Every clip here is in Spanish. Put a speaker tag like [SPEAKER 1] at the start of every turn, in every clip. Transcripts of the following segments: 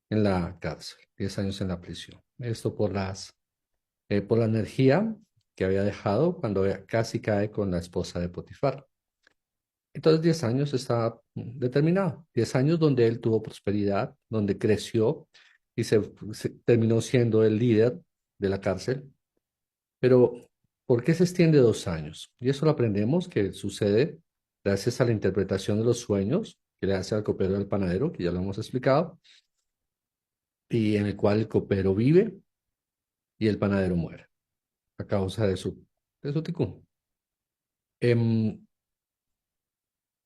[SPEAKER 1] en la cárcel, 10 años en la prisión. Esto por la energía que había dejado cuando casi cae con la esposa de Potifar. Entonces 10 años está determinado, 10 años donde él tuvo prosperidad, donde creció y se terminó siendo el líder de la cárcel. Pero, ¿por qué se extiende 2 años? Y eso lo aprendemos que sucede gracias a la interpretación de los sueños que le hace al copero del panadero, que ya lo hemos explicado, y en el cual el copero vive y el panadero muere a causa de su ticún. Em,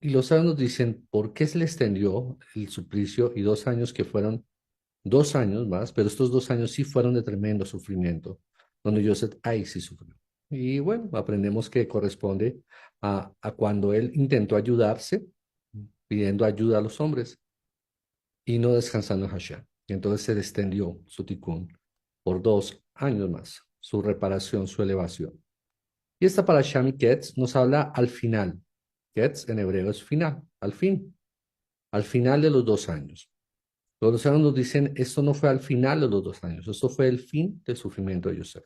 [SPEAKER 1] y los sabios nos dicen por qué se le extendió el suplicio y 2 años que fueron 2 años más, pero estos 2 años sí fueron de tremendo sufrimiento, donde Joseph ahí sí sufrió. Y bueno, aprendemos que corresponde a cuando él intentó ayudarse, pidiendo ayuda a los hombres y no descansando en Hashem. Y entonces se le extendió su tikkun por 2 años más, su reparación, su elevación. Y esta para Shami Ketz nos habla al final. Ketz en hebreo es final, al final de los 2 años. Los lucianos nos dicen, esto no fue al final de los 2 años, esto fue el fin del sufrimiento de Yosef.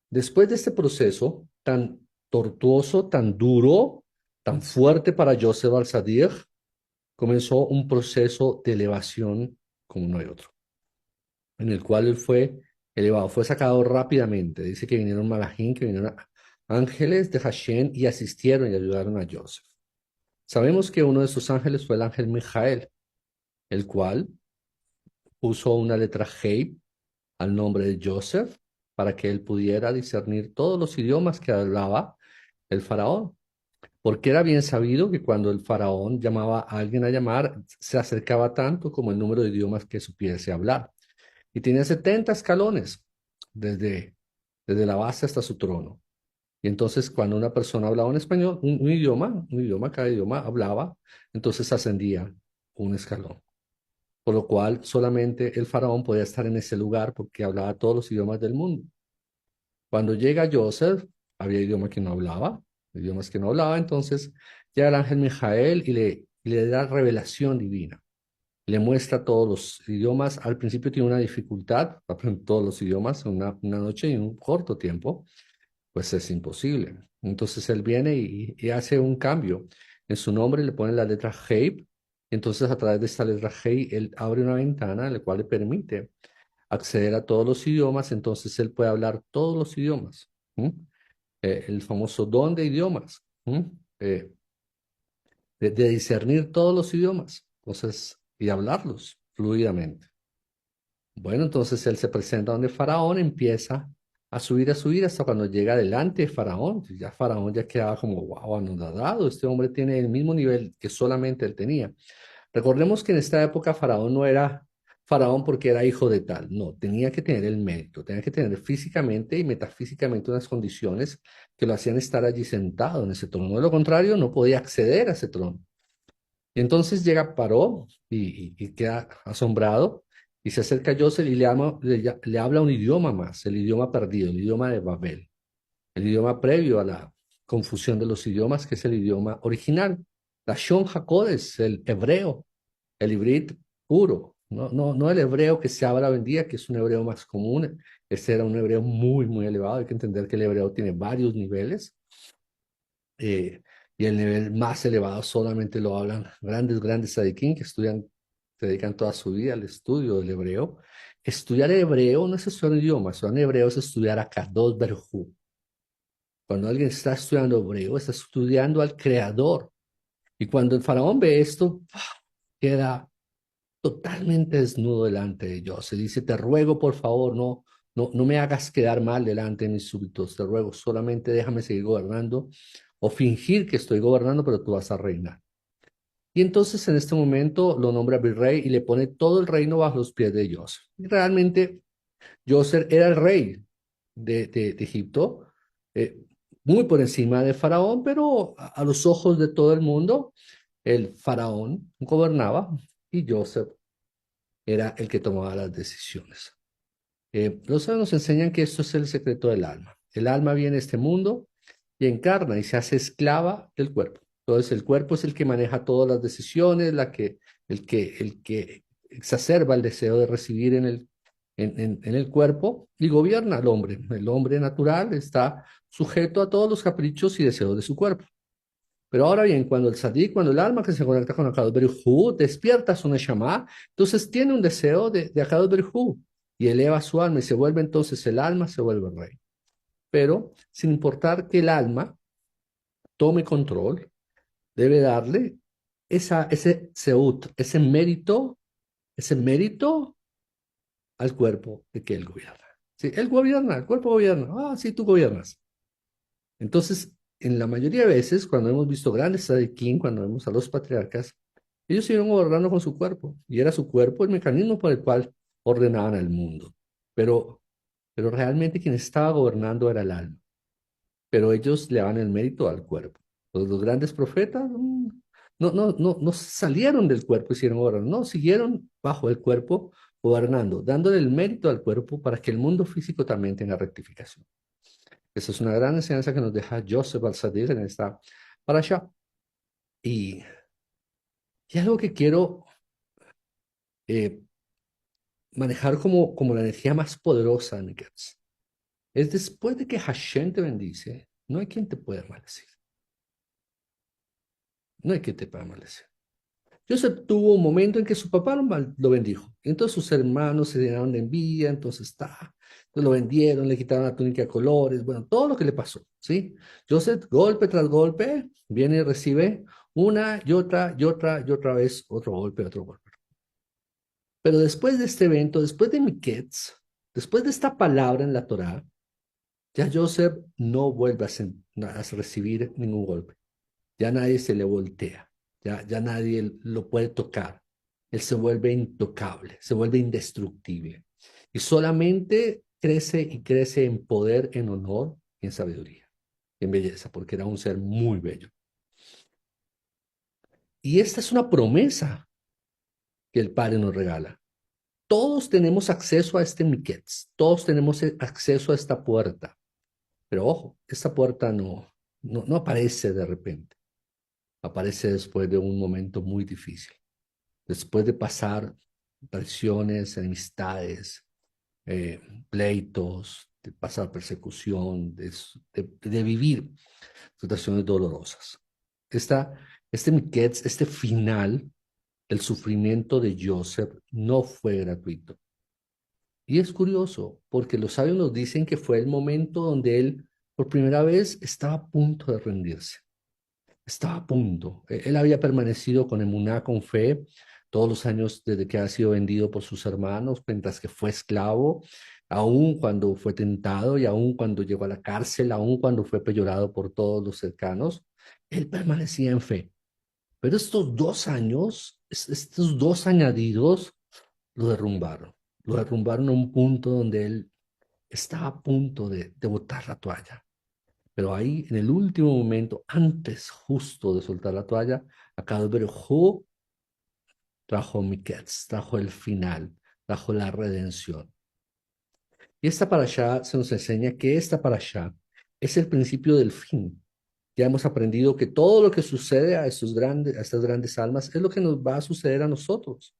[SPEAKER 1] Después de este proceso tan tortuoso, tan duro, tan fuerte para Yosef al-Sadiq, comenzó un proceso de elevación como no hay otro, en el cual él fue elevado, fue sacado rápidamente. Dice que vinieron malajín, que vinieron ángeles de Hashem y asistieron y ayudaron a Yosef. Sabemos que uno de esos ángeles fue el ángel Mijael, el cual puso una letra Hei al nombre de Joseph para que él pudiera discernir todos los idiomas que hablaba el faraón. Porque era bien sabido que cuando el faraón llamaba a alguien a llamar, se acercaba tanto como el número de idiomas que supiese hablar. Y tenía 70 escalones desde, desde la base hasta su trono. Y entonces cuando una persona hablaba en español, cada idioma hablaba, entonces ascendía un escalón. Por lo cual solamente el faraón podía estar en ese lugar porque hablaba todos los idiomas del mundo. Cuando llega Joseph, había idiomas que no hablaba, entonces llega el ángel Mijael y le da revelación divina. Le muestra todos los idiomas. Al principio tiene una dificultad, aprender todos los idiomas en una noche y en un corto tiempo, pues es imposible. Entonces él viene y hace un cambio. En su nombre le pone la letra Hei. Entonces a través de esta letra Hei, él abre una ventana, la cual le permite acceder a todos los idiomas, entonces él puede hablar todos los idiomas. ¿M? El famoso don de idiomas, ¿m? De discernir todos los idiomas, entonces, y hablarlos fluidamente. Bueno, entonces él se presenta donde Faraón, empieza a subir hasta cuando llega delante de Faraón. Ya Faraón ya quedaba como, wow, anodadado, este hombre tiene el mismo nivel que solamente él tenía. Recordemos que en esta época Faraón no era Faraón porque era hijo de tal, no, tenía que tener el mérito, tenía que tener físicamente y metafísicamente unas condiciones que lo hacían estar allí sentado en ese trono. De lo contrario, no podía acceder a ese trono. Y entonces llega Paró y queda asombrado y se acerca a Joseph y le habla un idioma más, el idioma perdido, el idioma de Babel, el idioma previo a la confusión de los idiomas, que es el idioma original. La Shon HaKodesh, el hebreo, el hibrid puro, no el hebreo que se habla hoy en día, que es un hebreo más común. Este era un hebreo muy, muy elevado. Hay que entender que el hebreo tiene varios niveles eh, y el nivel más elevado solamente lo hablan grandes tzadikim que estudian, se dedican toda su vida al estudio del hebreo. Estudiar hebreo no es estudiar un idioma, estudiar hebreo es estudiar a Kadosh Baruj Hu. Cuando alguien está estudiando hebreo, está estudiando al Creador. Y cuando el faraón ve esto, queda totalmente desnudo delante de Dios. Se dice, te ruego por favor, no me hagas quedar mal delante de mis súbditos, te ruego, solamente déjame seguir gobernando o fingir que estoy gobernando, pero tú vas a reinar. Y entonces en este momento lo nombra virrey y le pone todo el reino bajo los pies de Dios. Y realmente Joseph era el rey de Egipto, eh, muy por encima de Faraón, pero a los ojos de todo el mundo, el Faraón gobernaba y Joseph era el que tomaba las decisiones. Los sabios nos enseñan que esto es el secreto del alma. El alma viene a este mundo y encarna y se hace esclava del cuerpo. Entonces el cuerpo es el que maneja todas las decisiones, exacerba el deseo de recibir en el cuerpo y gobierna al hombre. El hombre natural está sujeto a todos los caprichos y deseos de su cuerpo. Pero ahora bien, cuando el sadí, cuando el alma que se conecta con Akadosh Baruj Hu despierta su neshama, entonces tiene un deseo de Akadosh Baruj Hu y eleva su alma y se vuelve entonces el alma, se vuelve el rey. Pero sin importar que el alma tome control, debe darle ese seut, ese mérito al cuerpo de que él gobierna. Sí, él gobierna, el cuerpo gobierna. Ah, sí, tú gobiernas. Entonces, en la mayoría de veces, cuando hemos visto grandes tzadikim, cuando vemos a los patriarcas, ellos siguieron gobernando con su cuerpo, y era su cuerpo el mecanismo por el cual ordenaban al mundo. Pero, pero realmente quien estaba gobernando era el alma, pero ellos le daban el mérito al cuerpo. Los grandes profetas no salieron del cuerpo y siguieron gobernando, no, siguieron bajo el cuerpo gobernando, dándole el mérito al cuerpo para que el mundo físico también tenga rectificación. Esa es una gran enseñanza que nos deja Joseph al-Sadir en esta parasha. Y, y algo que quiero eh, manejar como la energía más poderosa de Miketz es después de que Hashem te bendice, no hay quien te pueda maldecir. No hay quien te pueda maldecir. Joseph tuvo un momento en que su papá lo bendijo. Y entonces sus hermanos se llenaron de envidia, entonces lo vendieron, le quitaron la túnica de colores, bueno, todo lo que le pasó, ¿sí? Joseph, golpe tras golpe, viene y recibe una y otra y otra y otra vez otro golpe, otro golpe. Pero después de este evento, después de Miketz, después de esta palabra en la Torá, ya Joseph no vuelve a recibir ningún golpe. Ya nadie se le voltea, ya nadie lo puede tocar. Él se vuelve intocable, se vuelve indestructible. Y solamente crece y crece en poder, en honor y en sabiduría, y en belleza, porque era un ser muy bello. Y esta es una promesa que el Padre nos regala. Todos tenemos acceso a este Miketz, todos tenemos acceso a esta puerta. Pero ojo, esta puerta no aparece de repente, aparece después de un momento muy difícil. Después de pasar presiones, enemistades, eh, pleitos, de pasar persecución, de vivir situaciones dolorosas. Este Miketz, este final, el sufrimiento de Joseph no fue gratuito. Y es curioso, porque los sabios nos dicen que fue el momento donde él por primera vez estaba a punto de rendirse. Estaba a punto. Él había permanecido con emuná, con fe, todos los años desde que ha sido vendido por sus hermanos, mientras que fue esclavo, aun cuando fue tentado y aun cuando llegó a la cárcel, aun cuando fue peyorado por todos los cercanos, él permanecía en fe. Pero estos 2 años, estos dos añadidos, lo derrumbaron. Lo derrumbaron a un punto donde él estaba a punto de botar la toalla. Pero ahí, en el último momento, antes justo de soltar la toalla, Akadosh Baruj Hu trajo Miketz, trajo el final, trajo la redención. Y esta parashá se nos enseña que esta parashá es el principio del fin. Ya hemos aprendido que todo lo que sucede a estas grandes almas es lo que nos va a suceder a nosotros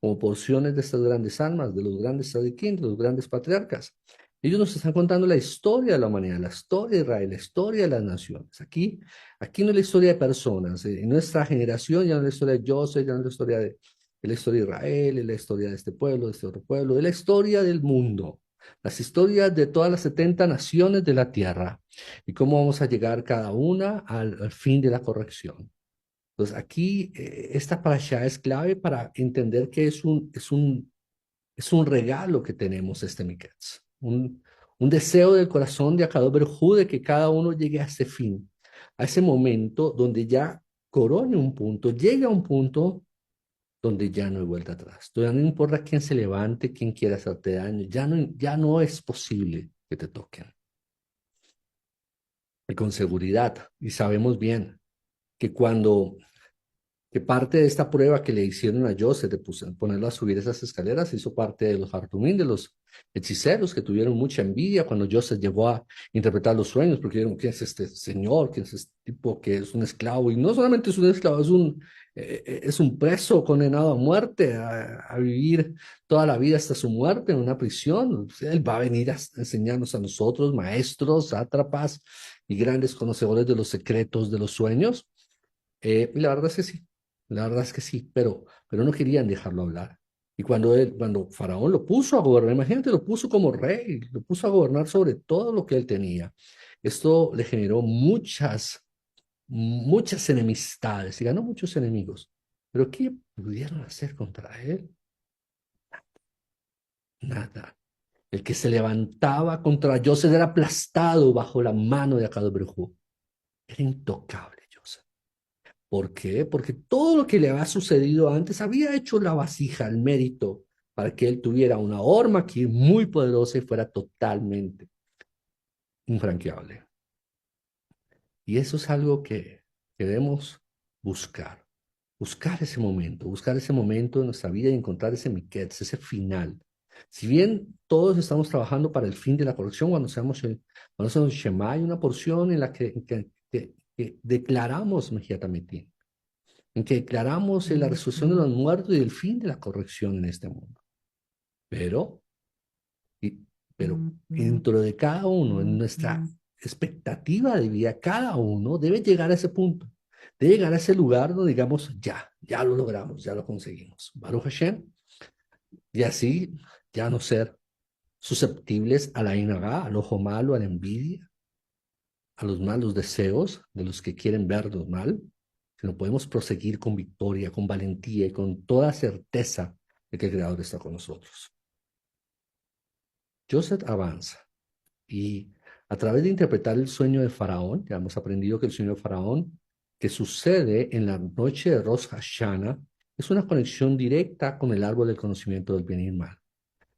[SPEAKER 1] como porciones de estas grandes almas, de los grandes tzadikim, de los grandes patriarcas. Ellos nos están contando la historia de la humanidad, la historia de Israel, la historia de las naciones. Aquí no es la historia de personas. En nuestra generación ya no es la historia de Joseph, ya no es la historia de Israel, es la historia de este pueblo, de este otro pueblo, es la historia del mundo. Las historias de todas las 70 naciones de la tierra y cómo vamos a llegar cada una al fin de la corrección. Entonces, aquí esta parasha es clave para entender que es un regalo que tenemos este Miketz, un deseo del corazón de Akadosh Baruj Hu de que cada uno llegue a ese fin, a ese momento donde ya corone un punto, llegue a un punto donde ya no hay vuelta atrás. Ya no importa quién se levante, quién quiera hacerte daño, ya no es posible que te toquen. Y con seguridad, y sabemos bien que que parte de esta prueba que le hicieron a Joseph de ponerlo a subir esas escaleras hizo parte de los Hartumín, de los hechiceros que tuvieron mucha envidia cuando Joseph llegó a interpretar los sueños, porque dijeron, ¿quién es este señor? ¿Quién es este tipo que es un esclavo? Y no solamente es un esclavo, es un preso condenado a muerte, a vivir toda la vida hasta su muerte en una prisión. Él va a venir a enseñarnos a nosotros, maestros, sátrapas y grandes conocedores de los secretos de los sueños. Y la verdad es que sí, la verdad es que sí, pero no querían dejarlo hablar. Y cuando Faraón lo puso a gobernar, imagínate, lo puso como rey, lo puso a gobernar sobre todo lo que él tenía. Esto le generó muchas enemistades y ganó muchos enemigos. Pero ¿qué pudieron hacer contra él? Nada. El que se levantaba contra Joseph era aplastado bajo la mano de Akadobrjú. Era intocable Joseph. ¿Por qué? Porque todo lo que le había sucedido antes había hecho la vasija, el mérito, para que él tuviera una horma aquí muy poderosa y fuera totalmente infranqueable. Y eso es algo que debemos buscar. Buscar ese momento en nuestra vida y encontrar ese miquetz, ese final. Si bien todos estamos trabajando para el fin de la corrección, cuando hacemos Shema, hay una porción en la que declaramos Mejía Tamitín, en que declaramos la resurrección de los muertos y el fin de la corrección en este mundo. Pero, y- pero dentro de cada uno, en nuestra expectativa de vida, cada uno debe llegar a ese punto, debe llegar a ese lugar donde digamos, ya lo logramos, ya lo conseguimos. Baruch Hashem, y así ya no ser susceptibles a la inagá, al ojo malo, a la envidia, a los malos deseos de los que quieren vernos mal, sino podemos proseguir con victoria, con valentía y con toda certeza de que el Creador está con nosotros. Joseph avanza y a través de interpretar el sueño de Faraón, ya hemos aprendido que el sueño de Faraón, que sucede en la noche de Rosh Hashanah, es una conexión directa con el árbol del conocimiento del bien y el mal,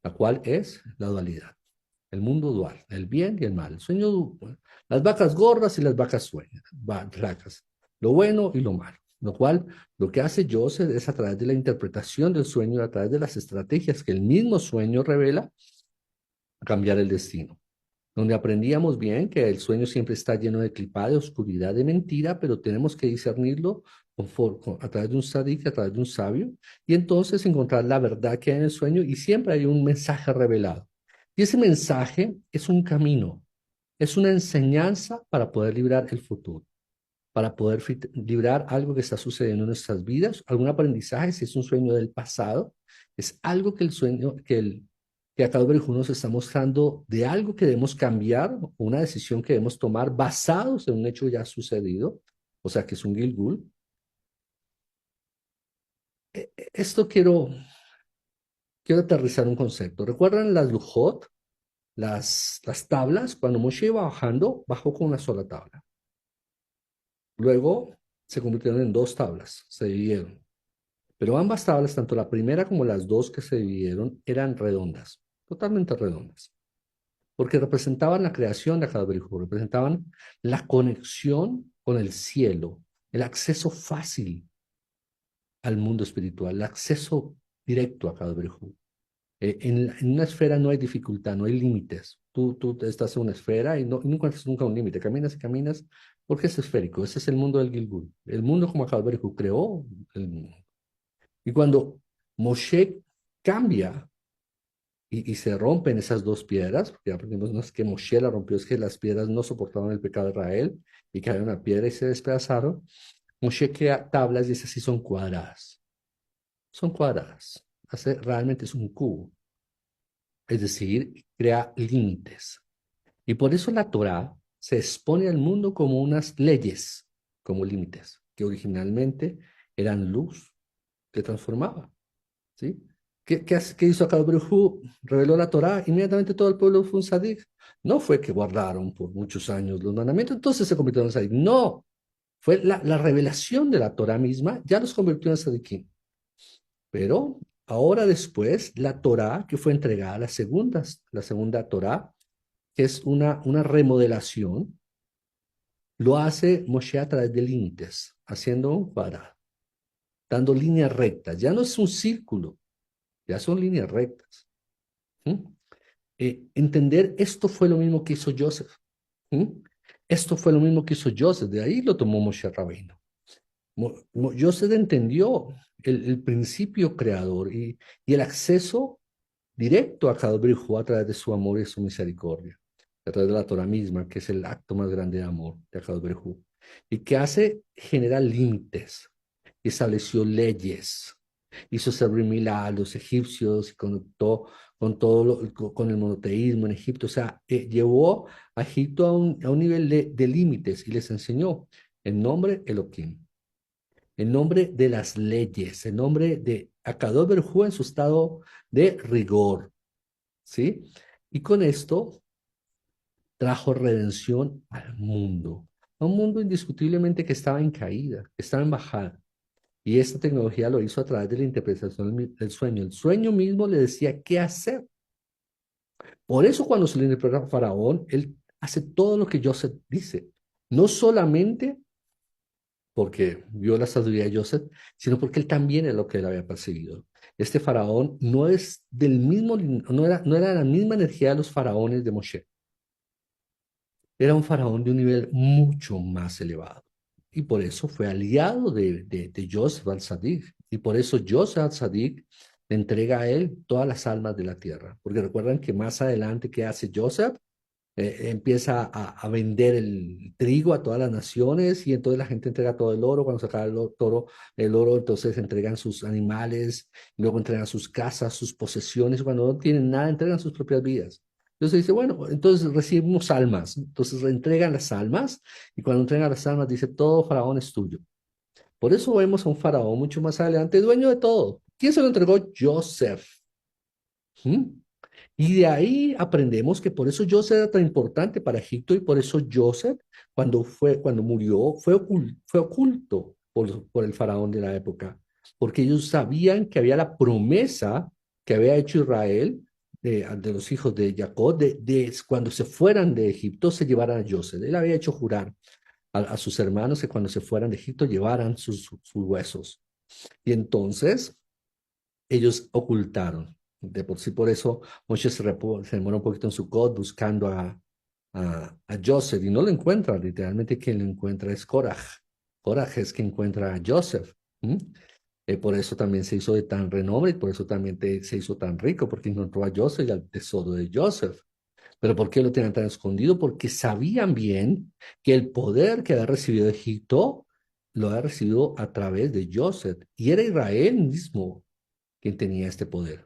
[SPEAKER 1] la cual es la dualidad, el mundo dual, el bien y el mal, el sueño, las vacas gordas y las vacas flacas, lo bueno y lo malo. Lo cual, lo que hace Joseph es a través de la interpretación del sueño, a través de las estrategias que el mismo sueño revela, cambiar el destino. Donde aprendíamos bien que el sueño siempre está lleno de clipada, de oscuridad, de mentira, pero tenemos que discernirlo a través de un sadik, a través de un sabio, y entonces encontrar la verdad que hay en el sueño y siempre hay un mensaje revelado. Y ese mensaje es un camino, es una enseñanza para poder librar el futuro, para poder librar algo que está sucediendo en nuestras vidas, algún aprendizaje, si es un sueño del pasado, es algo que el sueño, que acá Berjú nos está mostrando de algo que debemos cambiar, una decisión que debemos tomar basados en un hecho ya sucedido, o sea que es un Gilgul. Esto quiero aterrizar un concepto. ¿Recuerdan las Lujot, las tablas? Cuando Moshe iba bajando, bajó con una sola tabla. Luego se convirtieron en dos tablas, se dividieron. Pero ambas tablas, tanto la primera como las dos que se dividieron, eran redondas, totalmente redondas, porque representaban la creación de Akadosh, representaban la conexión con el cielo, el acceso fácil al mundo espiritual, el acceso directo a Akadosh. En una esfera no hay dificultad, no hay límites. Tú estás en una esfera y no encuentras nunca un límite. Caminas y caminas porque es esférico. Ese es el mundo del Gilgul. El mundo como Akadosh creó el mundo. Y cuando Moshe cambia y se rompen esas dos piedras, porque aprendimos no es que Moshe la rompió, es que las piedras no soportaban el pecado de Israel y cayeron una piedra y se despedazaron. Moshe crea tablas y esas sí son cuadradas. Son cuadradas. Realmente es un cubo. Es decir, crea límites. Y por eso la Torá se expone al mundo como unas leyes, como límites, que originalmente eran luz que transformaba. ¿Sí? ¿Qué hizo Akadosh Hu? Reveló la Torá, inmediatamente todo el pueblo fue un sadik. No fue que guardaron por muchos años los mandamientos, entonces se convirtieron en sadik. No, fue la revelación de la Torá misma, ya los convirtió en sadikim. Pero ahora después, la Torá que fue entregada, la segunda Torá, que es una remodelación, lo hace Moshe a través de límites, haciendo un cuadrado, dando líneas rectas. Ya no es un círculo, ya son líneas rectas. ¿Mm? Entender esto fue lo mismo que hizo Joseph. ¿Mm? Esto fue lo mismo que hizo Joseph, de ahí lo tomó Moshe Rabbeinu. Joseph entendió el principio creador y el acceso directo a Kadosh a través de su amor y su misericordia, a través de la Torah misma, que es el acto más grande de amor de Kadosh y que hace generar límites, estableció leyes, hizo servir a los egipcios y conectó con todo con el monoteísmo en Egipto, o sea, llevó a Egipto a un nivel de límites y les enseñó el nombre Elohim, en nombre de las leyes, en nombre de Akadosh Berjú en su estado de rigor, ¿sí? Y con esto trajo redención al mundo, a un mundo indiscutiblemente que estaba en caída, que estaba en bajada. Y esta tecnología lo hizo a través de la interpretación del sueño. El sueño mismo le decía qué hacer. Por eso cuando se le interpreta a Faraón, él hace todo lo que Joseph dice. No solamente porque vio la sabiduría de Joseph, sino porque él también es lo que él había perseguido. Este faraón no es del mismo, no era la misma energía de los faraones de Moshe. Era un faraón de un nivel mucho más elevado. Y por eso fue aliado de Joseph al-Sadiq. Y por eso Joseph al-Sadiq le entrega a él todas las almas de la tierra. Porque recuerdan que más adelante, ¿qué hace Joseph? Empieza vender el trigo a todas las naciones y entonces la gente entrega todo el oro. Cuando se acaba el oro, entonces entregan sus animales, luego entregan sus casas, sus posesiones. Cuando no tienen nada, entregan sus propias vidas. Entonces dice, bueno, entonces recibimos almas. Entonces entregan las almas y cuando entregan las almas dice, todo faraón es tuyo. Por eso vemos a un faraón mucho más adelante, dueño de todo. ¿Quién se lo entregó? Joseph. ¿Mm? Y de ahí aprendemos que por eso Joseph era tan importante para Egipto y por eso Joseph, cuando murió, fue oculto por el faraón de la época, porque ellos sabían que había la promesa que había hecho Israel de los hijos de Jacob, de cuando se fueran de Egipto se llevaran a Joseph. Él había hecho jurar a sus hermanos que cuando se fueran de Egipto llevaran sus huesos. Y entonces ellos ocultaron. De por sí, por eso Moshe se demora un poquito en su code buscando a Joseph y no lo encuentra. Literalmente quien lo encuentra es Korah. Korah es quien encuentra a Joseph. ¿Mm? Por eso también se hizo de tan renombre y por eso también se hizo tan rico, porque encontró a Joseph y al tesoro de Joseph. ¿Pero por qué lo tenían tan escondido? Porque sabían bien que el poder que había recibido Egipto lo había recibido a través de Joseph. Y era Israel mismo quien tenía este poder.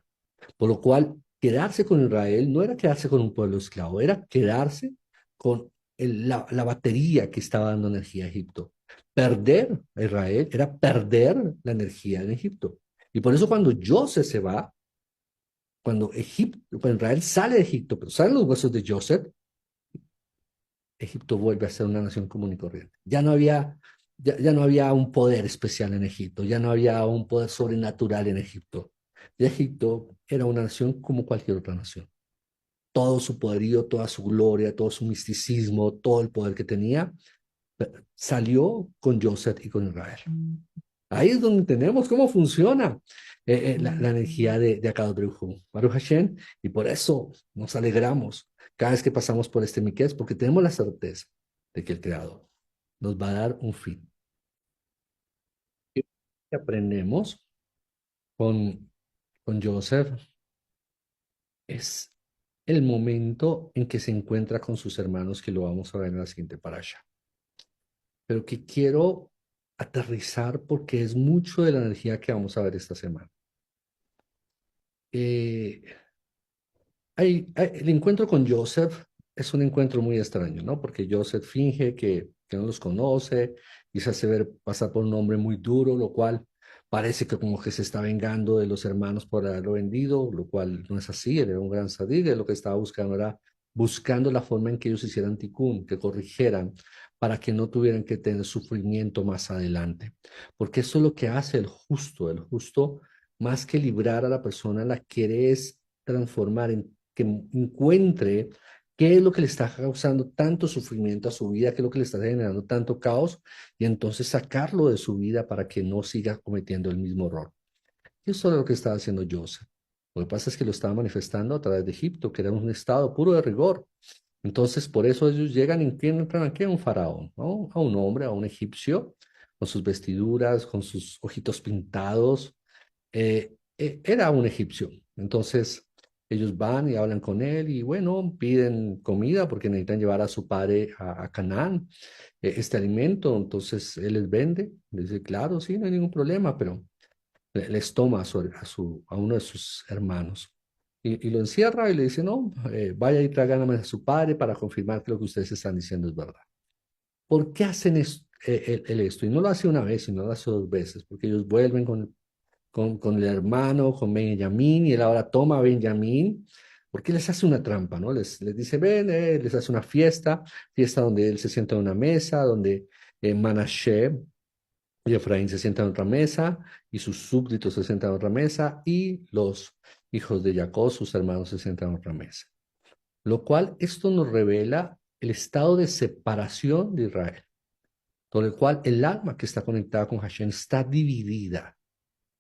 [SPEAKER 1] Por lo cual, quedarse con Israel no era quedarse con un pueblo esclavo, era quedarse con la batería que estaba dando energía a Egipto. Perder a Israel era perder la energía en Egipto. Y por eso cuando Joseph se va, cuando Israel sale de Egipto, pero salen los huesos de Joseph, Egipto vuelve a ser una nación común y corriente. Ya no había un poder especial en Egipto, ya no había un poder sobrenatural en Egipto. Y Egipto era una nación como cualquier otra nación. Todo su poderío, toda su gloria, todo su misticismo, todo el poder que tenía, salió con Joseph y con Israel. Ahí es donde entendemos cómo funciona la energía de Akadosh Baruj Hu, Baruch Hashem, y por eso nos alegramos cada vez que pasamos por este Miqués, porque tenemos la certeza de que el Creador nos va a dar un fin. Y aprendemos con, con Joseph es el momento en que se encuentra con sus hermanos, que lo vamos a ver en la siguiente parasha. Pero que quiero aterrizar porque es mucho de la energía que vamos a ver esta semana. Eh, el encuentro con Joseph es un encuentro muy extraño, ¿no? Porque Joseph finge que no los conoce y se hace ver pasar por un hombre muy duro, lo cual parece que como que se está vengando de los hermanos por haberlo vendido, lo cual no es así, él era un gran sadí, lo que estaba buscando era buscando la forma en que ellos hicieran tikkun, que corrigieran, para que no tuvieran que tener sufrimiento más adelante. Porque eso es lo que hace el justo, más que librar a la persona, la quiere es transformar en que encuentre qué es lo que le está causando tanto sufrimiento a su vida, qué es lo que le está generando tanto caos, y entonces sacarlo de su vida para que no siga cometiendo el mismo error. Y eso es lo que estaba haciendo Joseph. Lo que pasa es que lo estaba manifestando a través de Egipto, que era un estado puro de rigor. Entonces, por eso ellos llegan y encuentran aquí a un faraón, ¿no? A un hombre, a un egipcio, con sus vestiduras, con sus ojitos pintados. Era un egipcio. Entonces, ellos van y hablan con él y bueno, piden comida porque necesitan llevar a su padre a Canaán este alimento. Entonces, él les vende. Les dice, claro, sí, no hay ningún problema, pero les toma a uno de sus hermanos. Y lo encierra y le dice, no, vaya y tráigame a su padre para confirmar que lo que ustedes están diciendo es verdad. ¿Por qué hacen él esto? Y no lo hace una vez, sino lo hace dos veces, porque ellos vuelven con el hermano, con Benjamín, y él ahora toma a Benjamín, porque les hace una trampa, ¿no? Les dice, ven, les hace una fiesta donde él se sienta en una mesa, donde Manashe y Efraín se sientan en otra mesa, y sus súbditos se sientan en otra mesa, y los hijos de Jacob, sus hermanos, se sientan en otra mesa. Lo cual esto nos revela el estado de separación de Israel, por el cual el alma que está conectada con Hashem está dividida.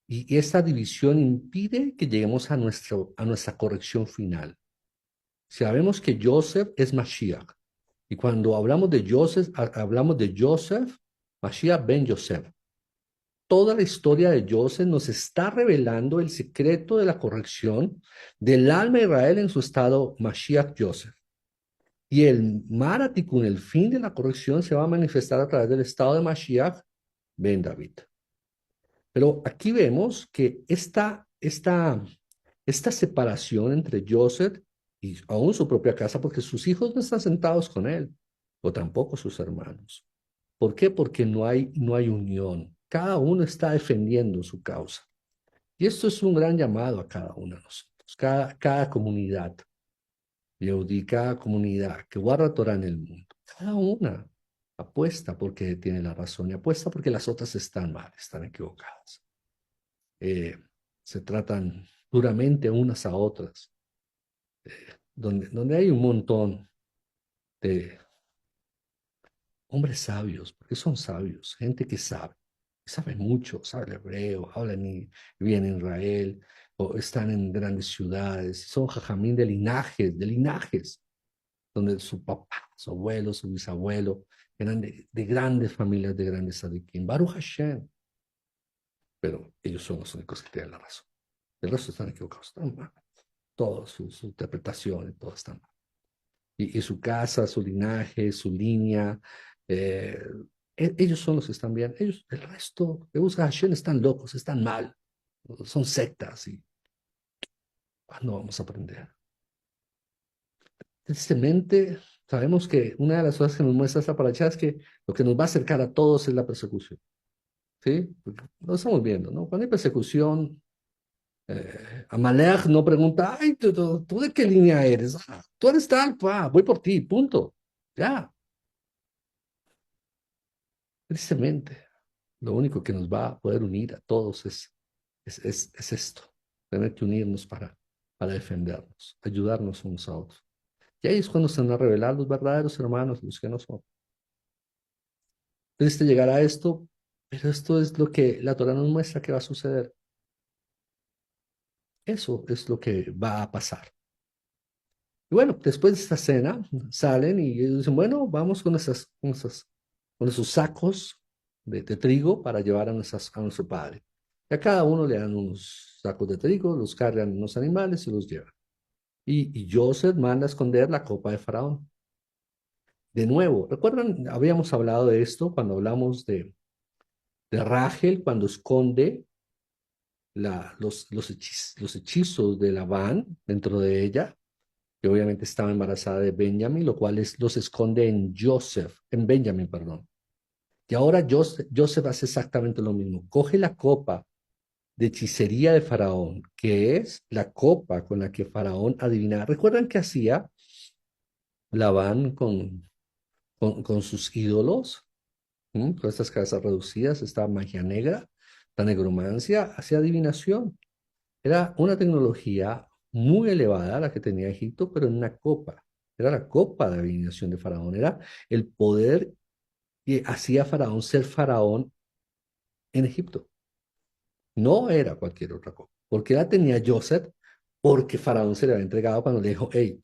[SPEAKER 1] Y esta división impide que lleguemos a nuestra corrección final. Sabemos que Joseph es Mashiach. Y cuando hablamos de Joseph, hablamos de Joseph, Mashiach ben Joseph. Toda la historia de Joseph nos está revelando el secreto de la corrección del alma de Israel en su estado Mashiach Joseph. Y el Maratikun, el fin de la corrección, se va a manifestar a través del estado de Mashiach ben David. Pero aquí vemos que esta separación entre Joseph y aún su propia casa, porque sus hijos no están sentados con él, o tampoco sus hermanos. ¿Por qué? Porque no hay unión. Cada uno está defendiendo su causa. Y esto es un gran llamado a cada uno de nosotros, cada comunidad, Yehudí, cada comunidad que guarda Torah en el mundo. Cada una apuesta porque tiene la razón y apuesta porque las otras están mal, están equivocadas. eh, Se tratan duramente unas a otras, donde hay un montón de hombres sabios, porque son sabios, gente que sabe mucho, sabe el hebreo, hablan bien en Israel, o están en grandes ciudades, son jajamín de linajes, donde su papá, su abuelo, su bisabuelo, eran de grandes familias, de grandes sadiquín, Baruch Hashem, pero ellos son los únicos que tienen la razón. El resto están equivocados, están mal. Todo su interpretación, todo está mal. Y su casa, su linaje, su línea, eh, ellos son los que están bien. El resto de Usa Hashem están locos, están mal, son sectas y no vamos a aprender. Tristemente, sabemos que una de las cosas que nos muestra esta paracha es que lo que nos va a acercar a todos es la persecución. ¿Sí? Porque lo estamos viendo, ¿no? Cuando hay persecución, Amalek no pregunta, ay, ¿tú de qué línea eres? Ah, tú eres tal, voy por ti, punto. Ya, tristemente, lo único que nos va a poder unir a todos es esto, tener que unirnos para defendernos, ayudarnos unos a otros. Y ahí es cuando se van a revelar los verdaderos hermanos, los que no son. Triste llegar a esto, pero esto es lo que la Torah nos muestra que va a suceder. Eso es lo que va a pasar. Y bueno, después de esta cena, salen y ellos dicen, bueno, vamos con esos sacos de trigo para llevar a nuestro padre. Y a cada uno le dan unos sacos de trigo, los cargan en unos animales y los llevan. Y Joseph manda a esconder la copa de Faraón. De nuevo, ¿recuerdan? Habíamos hablado de esto cuando hablamos de Rachel, cuando esconde los hechizos de Labán dentro de ella, que obviamente estaba embarazada de Benjamín, lo cual los esconde en Benjamín, perdón. Y ahora Joseph hace exactamente lo mismo. Coge la copa de hechicería de Faraón, que es la copa con la que Faraón adivinaba. ¿Recuerdan qué hacía Labán con sus ídolos? Con estas cabezas reducidas, esta magia negra, la negromancia, hacía adivinación. Era una tecnología muy elevada la que tenía Egipto, pero en una copa. Era la copa de adivinación de Faraón. Era el poder que hacía a Faraón ser Faraón en Egipto. No era cualquier otra copa. Porque la tenía Joseph, porque Faraón se le había entregado cuando le dijo, hey,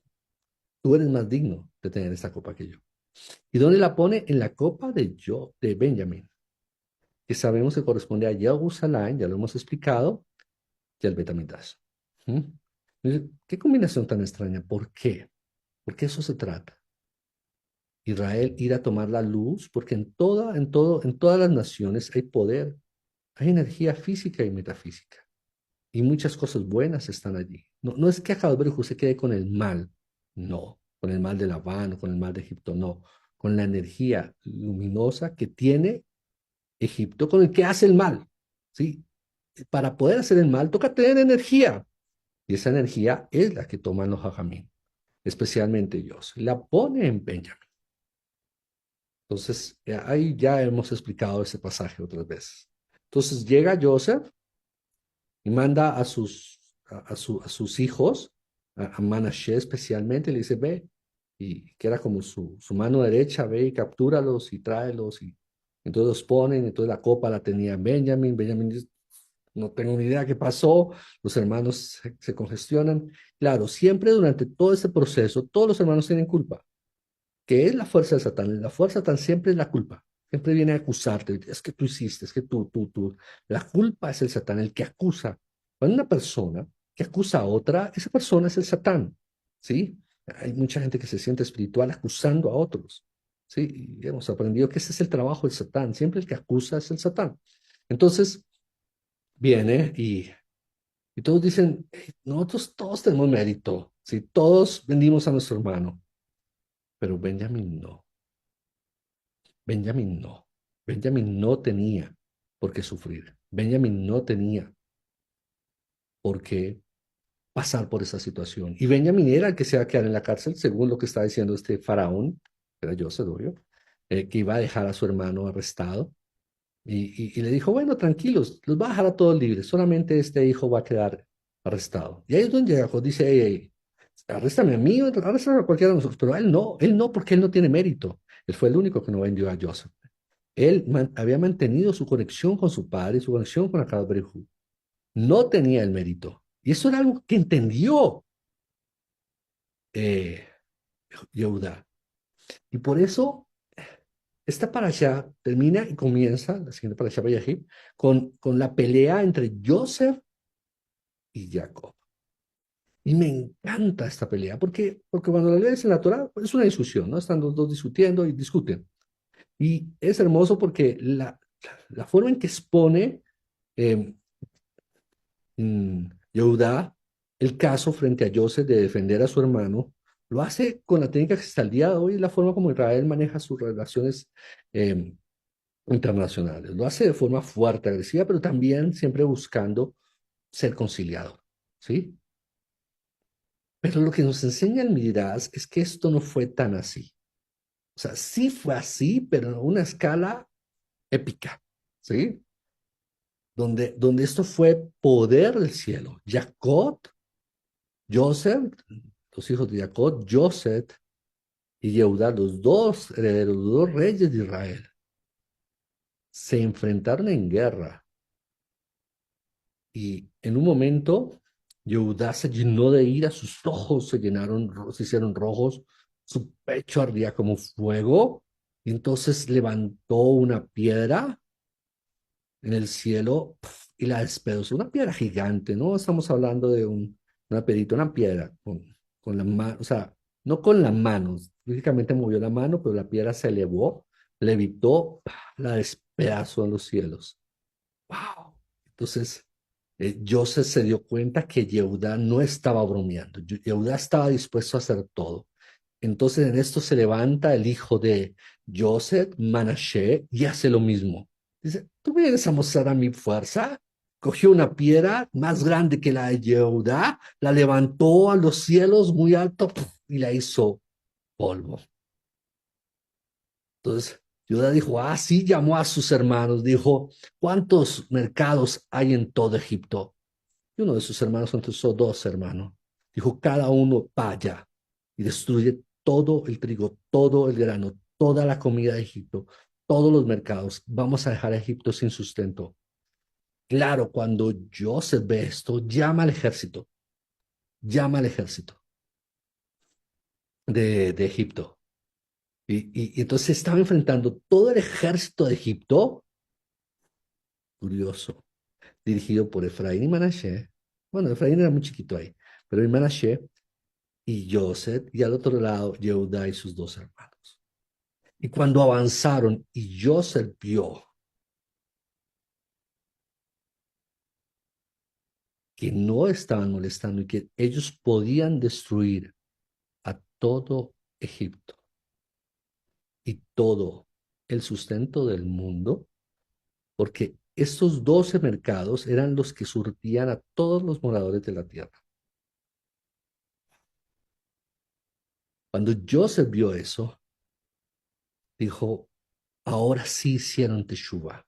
[SPEAKER 1] tú eres más digno de tener esta copa que yo. ¿Y dónde la pone? En la copa de Benjamín. que sabemos que corresponde a Jerusalén, ya lo hemos explicado, y al Betamigdash. ¿Mm? ¿Qué combinación tan extraña? ¿Por qué? Porque eso se trata. Israel ir a tomar la luz, porque en todas las naciones hay poder, hay energía física y metafísica, y muchas cosas buenas están allí. No, no es que Akadosh Baruj Hu se quede con el mal, no, con el mal de Labán o con el mal de Egipto, no, con la energía luminosa que tiene Egipto, con el que hace el mal, ¿sí? Para poder hacer el mal toca tener energía, y esa energía es la que toman los hajamim, especialmente ellos, la pone en Benjamín. Entonces, ahí ya hemos explicado ese pasaje otras veces. Entonces llega Joseph y manda a sus hijos, a Manashe especialmente, le dice, ve, y que era como su mano derecha, ve y captúralos y tráelos. Y entonces los ponen, entonces la copa la tenía Benjamin. Benjamin dice, no tengo ni idea qué pasó, los hermanos se congestionan. Claro, siempre durante todo este proceso, todos los hermanos tienen culpa. ¿Qué es la fuerza de Satán? La fuerza de Satán siempre es la culpa. Siempre viene a acusarte. Es que tú hiciste, es que tú. La culpa es el Satán, el que acusa. Cuando una persona que acusa a otra, esa persona es el Satán. ¿Sí? Hay mucha gente que se siente espiritual acusando a otros. ¿Sí? Y hemos aprendido que ese es el trabajo del Satán. Siempre el que acusa es el Satán. Entonces, viene y todos dicen, "Hey, nosotros todos tenemos mérito. ¿Sí? Todos vendimos a nuestro hermano. Pero Benjamín no. Benjamin no. Benjamin no tenía por qué sufrir. Benjamin no tenía por qué pasar por esa situación. Y Benjamin era el que se iba a quedar en la cárcel, según lo que está diciendo este faraón, que era José, obvio, que iba a dejar a su hermano arrestado. Y le dijo, bueno, tranquilos, los va a dejar a todos libres, solamente este hijo va a quedar arrestado. Y ahí es donde Jacob dice, hey, arréstame a mí, arréstame a cualquiera de nosotros, pero a él no, porque él no tiene mérito. Él fue el único que no vendió a Joseph. Él había mantenido su conexión con su padre, su conexión con Akadosh Baruj Hu. No tenía el mérito. Y eso era algo que entendió eh, Yehuda. Y por eso esta parasha termina y comienza, la siguiente parasha Vayahib, con la pelea entre Joseph y Jacob. Y me encanta esta pelea, porque cuando la lees en la Torah pues es una discusión, ¿no? Están los dos discutiendo y discuten. Y es hermoso porque la forma en que expone eh, Yehuda el caso frente a Joseph de defender a su hermano, lo hace con la técnica que está al día de hoy, la forma como Israel maneja sus relaciones eh, internacionales. Lo hace de forma fuerte, agresiva, pero también siempre buscando ser conciliador, ¿sí? Pero lo que nos enseña el Midrash es que esto no fue tan así. O sea, sí fue así, pero en una escala épica, ¿sí? Donde esto fue poder del cielo. Jacob, Joseph, los hijos de Jacob, Joseph y Yehuda, los dos herederos, los dos reyes de Israel, se enfrentaron en guerra. Y en un momento, Yehuda se llenó de ira, sus ojos se hicieron rojos, su pecho ardía como fuego, y entonces levantó una piedra en el cielo y la despedazó. Una piedra gigante, no estamos hablando de una pedita, una piedra con la mano, o sea, no con la mano, físicamente movió la mano, pero la piedra se elevó, levitó, la despedazó en los cielos. ¡Wow! Entonces, Joseph se dio cuenta que Yehuda no estaba bromeando, Yehuda estaba dispuesto a hacer todo. Entonces en esto se levanta el hijo de Joseph, Manashe, y hace lo mismo. Dice, ¿tú vienes a mostrar a mi fuerza? Cogió una piedra más grande que la de Yehuda, la levantó a los cielos muy alto y la hizo polvo. Entonces, Judá dijo, ah, sí, llamó a sus hermanos, dijo, ¿cuántos mercados hay en todo Egipto? Y uno de sus hermanos contestó, dos hermanos. Dijo, cada uno vaya y destruye todo el trigo, todo el grano, toda la comida de Egipto, todos los mercados. Vamos a dejar a Egipto sin sustento. Claro, cuando Joseph ve esto, llama al ejército de Egipto. Y entonces estaba enfrentando todo el ejército de Egipto curioso, dirigido por Efraín y Manashe. Bueno, Efraín era muy chiquito ahí, pero y Manashe y Joseph, y al otro lado, Yehuda y sus dos hermanos. Y cuando avanzaron y Joseph vio que no estaban molestando y que ellos podían destruir a todo Egipto y todo el sustento del mundo, porque estos 12 mercados eran los que surtían a todos los moradores de la tierra. Cuando Joseph vio eso, dijo, ahora sí hicieron teshuva.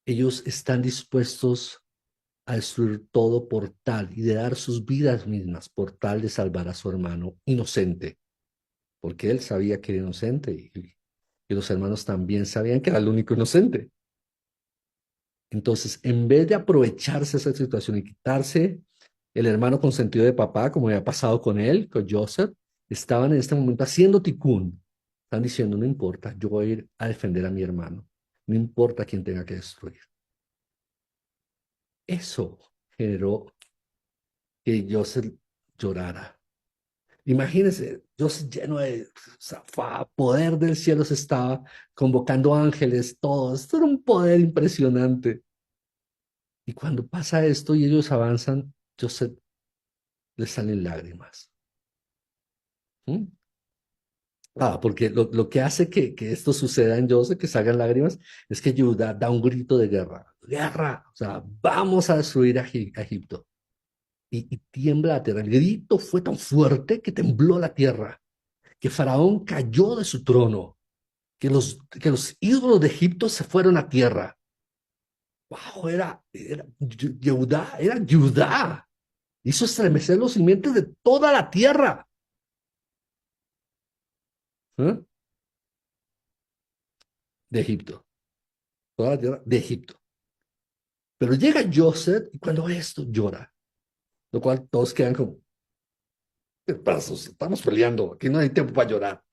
[SPEAKER 1] Ellos están dispuestos a destruir todo por tal y de dar sus vidas mismas por tal de salvar a su hermano inocente, porque él sabía que era inocente y los hermanos también sabían que era el único inocente. Entonces, en vez de aprovecharse esa situación y quitarse el hermano consentido de papá, como había pasado con él, con Joseph, estaban en este momento haciendo ticún. Están diciendo, no importa, yo voy a ir a defender a mi hermano. No importa quién tenga que destruir. Eso generó que Joseph llorara. Imagínense, Joseph lleno de poder del cielo se estaba convocando ángeles, todos. Esto era un poder impresionante. Y cuando pasa esto y ellos avanzan, Joseph les salen lágrimas. ¿Mm? Porque lo que hace que esto suceda en Joseph, que salgan lágrimas, es que Judá da un grito de guerra. Guerra, o sea, vamos a destruir a Egipto. Y tiembla la tierra. El grito fue tan fuerte que tembló la tierra, que Faraón cayó de su trono, que los ídolos de Egipto se fueron a tierra. ¡Wow! Era Judá, era Judá. Hizo estremecer los cimientos de toda la tierra. ¿Eh? De Egipto. Toda la tierra de Egipto. Pero llega Joseph y cuando ve esto llora, lo cual todos quedan como, ¿qué pasa? Estamos peleando, aquí no hay tiempo para llorar.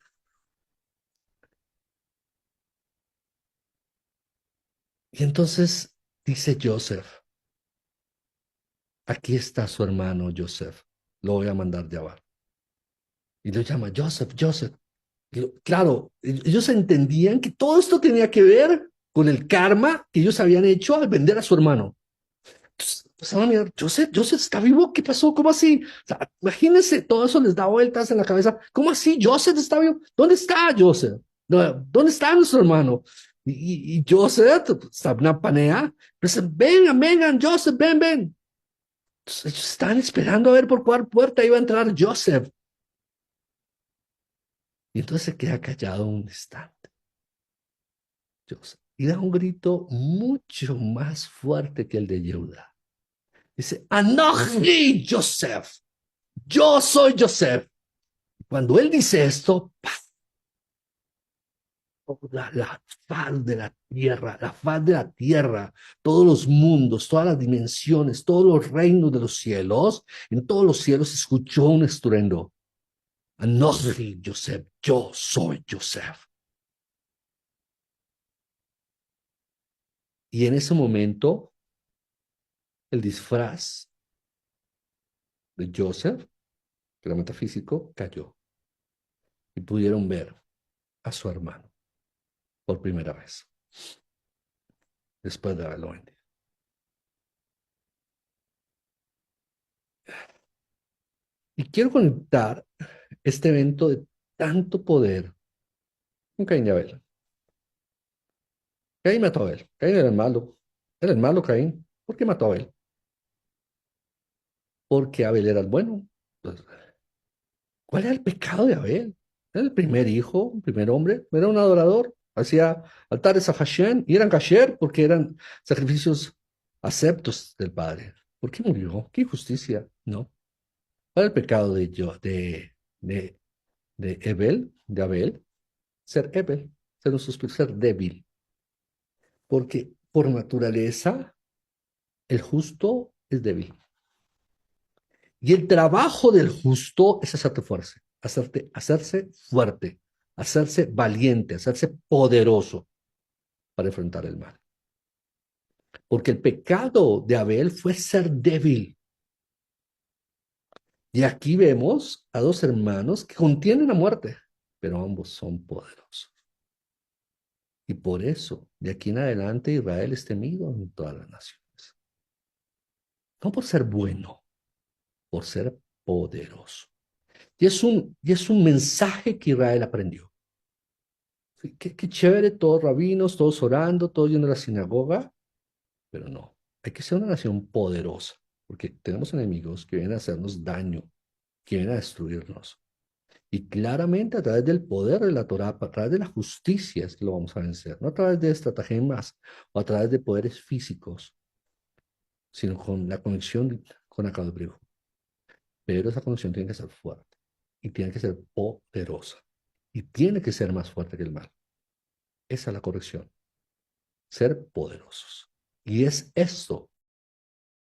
[SPEAKER 1] Y entonces dice Joseph, aquí está su hermano Joseph, lo voy a mandar llamar. Y lo llama Joseph, Joseph. Claro, ellos entendían que todo esto tenía que ver con el karma que ellos habían hecho al vender a su hermano. Entonces, empezaron a mirar, Joseph está vivo, ¿qué pasó? ¿Cómo así? O sea, imagínense, todo eso les da vueltas en la cabeza. ¿Cómo así? Joseph está vivo. ¿Dónde está Joseph? ¿Dónde está nuestro hermano? Y Joseph, está una panea, pues vengan, vengan, Joseph, ven, ven. Entonces, ellos están esperando a ver por cuál puerta iba a entrar Joseph. Y entonces se queda callado un instante, Joseph, y da un grito mucho más fuerte que el de Yehuda. Dice, Anochi, Joseph, yo soy Joseph. Cuando él dice esto, la faz de la tierra, la faz de la tierra, todos los mundos, todas las dimensiones, todos los reinos de los cielos, en todos los cielos se escuchó un estruendo. Anochi, Joseph, yo soy Joseph. Y en ese momento, el disfraz de Joseph, que era metafísico, cayó y pudieron ver a su hermano por primera vez, después de haberlo vendido. Y quiero conectar este evento de tanto poder con Caín y Abel. Caín mató a Abel. Caín era el malo. Era el malo Caín. ¿Por qué mató a Abel? Porque Abel era el bueno. Entonces, ¿cuál era el pecado de Abel? Era el primer hijo, el primer hombre. Era un adorador. Hacía altares a Hashem y eran kasher porque eran sacrificios aceptos del Padre. ¿Por qué murió? ¿Qué injusticia? No. ¿Cuál es el pecado de, de Abel? De Abel. Ser Abel. Ser un suspiro, ser débil. Porque por naturaleza el justo es débil. Y el trabajo del justo es hacerte fuerte, hacerse fuerte, hacerse valiente, hacerse poderoso para enfrentar el mal. porque el pecado de Abel fue ser débil. Y aquí vemos a dos hermanos que contienen la muerte, pero ambos son poderosos. Y por eso, de aquí en adelante, Israel es temido en todas las naciones. No por ser bueno, por ser poderoso. Y es un mensaje que Israel aprendió. Sí, qué chévere, todos rabinos, todos orando, todos yendo a la sinagoga, pero no, hay que ser una nación poderosa, porque tenemos enemigos que vienen a hacernos daño, que vienen a destruirnos. Y claramente a través del poder de la Torá, a través de la justicia es que lo vamos a vencer, no a través de estratagemas o a través de poderes físicos, sino con la conexión con Akadobrijo. Pero esa conexión tiene que ser fuerte y tiene que ser poderosa y tiene que ser más fuerte que el mal. Esa es la corrección, ser poderosos. Y es esto